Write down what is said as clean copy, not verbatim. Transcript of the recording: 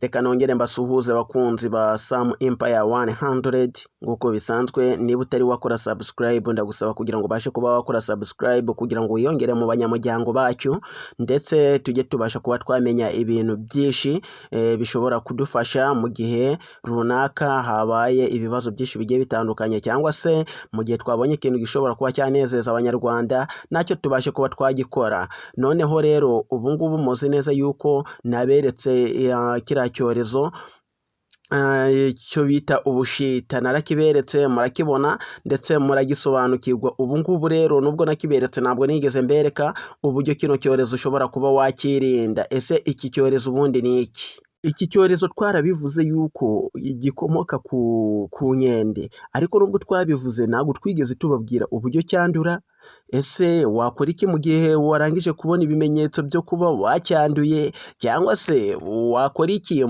Reka nongere mbasuhuze bakunzi ba Sam Empire 100 nguko bisanzwe. Niba utari wakora subscribe ndagusaba kugira ngo bashe kuba wakora subscribe kugira ngo wiyongere mu banyamuryango bacyo, ndetse tujye tubasha kuba twamenya ibintu byinshi bishobora kudufasha mu gihe runaka habaye ibibazo byinshi bigiye bitandukanye, cyangwa se mu gihe twabonye ikintu gishobora kuba cyanezeza abanyarwanda nacyo tubashe kuba twagikora. Noneho rero ubu ngubu muzi neza yuko naberetse kiriya cyorezo cyo bita ubushita, narakiberetse murakibona ndetse muragisobanukirwa. Ubu ngubu rero nubwo nakiberetse ntabwo nigeze mbereka uburyo kino cyorezo ushobora kuba wakirinda. Ese iki cyorezo ubundi ni iki? Iki cyorezo twarabivuze yuko gikomoka ku nkende, ariko nubwo twabivuze ntabwo twigeze tubabwira uburyo cyandura. Ese wakora iki mu gihe warangije kubona ibimenyetso byo kuba wacyanduye, cyangwa se wakora iki